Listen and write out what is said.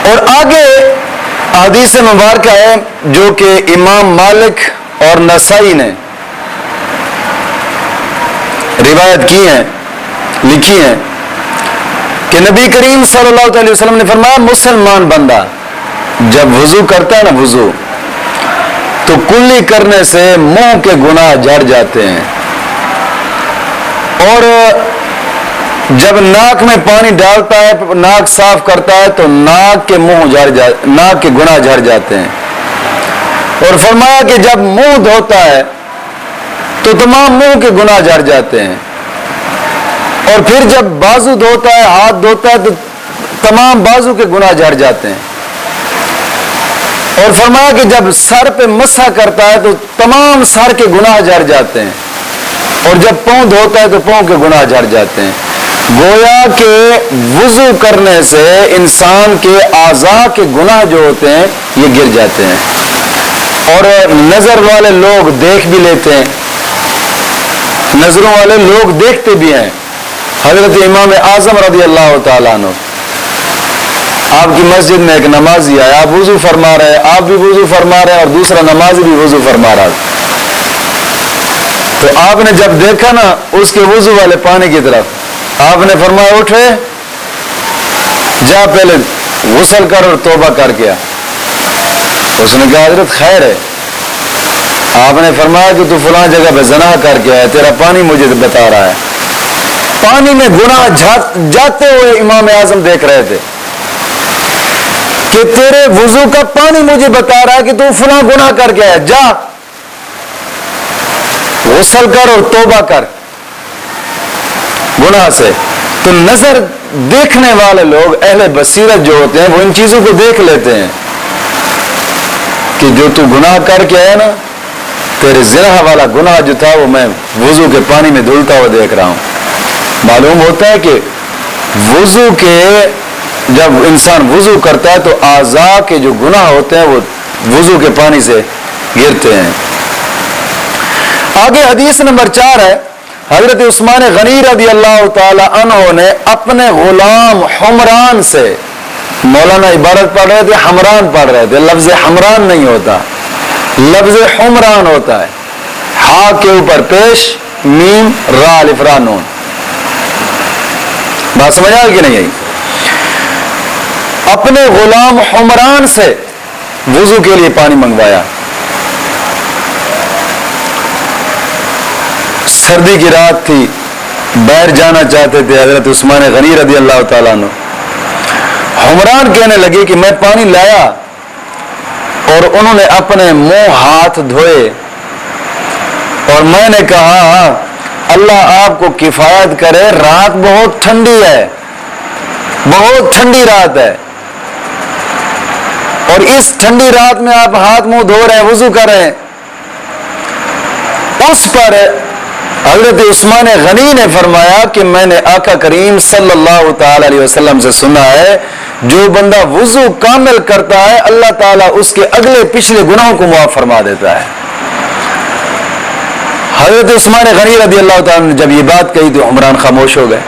اور آگے حدیث مبارکہ ہے جو کہ امام مالک اور نسائی نے روایت کی ہیں، لکھی ہیں کہ نبی کریم صلی اللہ علیہ وسلم نے فرمایا مسلمان بندہ جب وضو کرتا ہے نا، وضو تو کلی کرنے سے منہ کے گناہ جھڑ جاتے ہیں، اور جب ناک میں پانی ڈالتا ہے، ناک صاف کرتا ہے تو ناک کے گناہ جھڑ جاتے ہیں، اور فرمایا کہ جب منہ دھوتا ہے تو تمام منہ کے گناہ جھڑ جاتے ہیں، اور پھر جب بازو دھوتا ہے، ہاتھ دھوتا ہے تو تمام بازو کے گناہ جھڑ جاتے ہیں، اور فرمایا کہ جب سر پہ مسح کرتا ہے تو تمام سر کے گناہ جھڑ جاتے ہیں، اور جب پاؤں دھوتا ہے تو پاؤں کے گناہ جھڑ جاتے ہیں۔ گویا کہ وضو کرنے سے انسان کے اعضاء کے گناہ جو ہوتے ہیں یہ گر جاتے ہیں، اور نظر والے لوگ دیکھ بھی لیتے ہیں، نظروں والے لوگ دیکھتے بھی ہیں۔ حضرت امام اعظم رضی اللہ تعالیٰ عنہ، آپ کی مسجد میں ایک نمازی آیا، آپ وضو فرما رہے، آپ بھی وضو فرما رہے اور دوسرا نمازی بھی وضو فرما رہا، تو آپ نے جب دیکھا نا اس کے وضو والے پانی کی طرف، آپ نے فرمایا اٹھے جا پہلے غسل کر اور توبہ کر کے آ۔ اس نے کہا حضرت خیر ہے، آپ نے فرمایا کہ تو فلاں جگہ پہ زنا کر کے آیا، تیرا پانی مجھے بتا رہا ہے۔ پانی میں گناہ جاتے ہوئے امام اعظم دیکھ رہے تھے کہ تیرے وضو کا پانی مجھے بتا رہا ہے کہ تو فلاں گناہ کر کے آیا، جا غسل کر اور توبہ کر گناہ سے۔ تو نظر دیکھنے والے لوگ، اہل بصیرت جو ہوتے ہیں، وہ ان چیزوں کو دیکھ لیتے ہیں کہ جو تو گناہ کر کے آیا نا، تیرے زنا والا گناہ جو تھا وہ میں وضو کے پانی میں دھلتا ہوا دیکھ رہا ہوں۔ معلوم ہوتا ہے کہ وضو کے جب انسان وضو کرتا ہے تو اعضاء کے جو گناہ ہوتے ہیں وہ وضو کے پانی سے گرتے ہیں۔ آگے حدیث نمبر 4 ہے، حضرت عثمان غنی رضی اللہ تعالی عنہ نے اپنے غلام حمران سے، مولانا عبارت پڑھ رہے تھے، حمران پڑھ رہے تھے، لفظ حمران نہیں ہوتا، لفظ حمران ہوتا ہے، ہا کے اوپر پیش، میم را الف را نون۔ بات سمجھ آئی کہ نہیں آئی؟ اپنے غلام حمران سے وضو کے لیے پانی منگوایا، سردی کی رات تھی، باہر جانا چاہتے تھے حضرت عثمان غنی رضی اللہ تعالیٰ عنہ۔ حمران کہنے لگے کہ میں پانی لایا، اور انہوں نے اپنے منہ ہاتھ دھوئے، اور میں نے کہا اللہ آپ کو کفایت کرے، رات بہت ٹھنڈی ہے، بہت ٹھنڈی رات ہے، اور اس ٹھنڈی رات میں آپ ہاتھ منہ دھو رہے ہیں، وضو کر رہے ہیں۔ اس پر حضرت عثمان غنی نے فرمایا کہ میں نے آقا کریم صلی اللہ تعالی علیہ وسلم سے سنا ہے، جو بندہ وضو کامل کرتا ہے اللہ تعالیٰ اس کے اگلے پچھلے گناہوں کو معاف فرما دیتا ہے۔ حضرت عثمان غنی رضی اللہ تعالیٰ نے جب یہ بات کہی تو عمران خاموش ہو گئے۔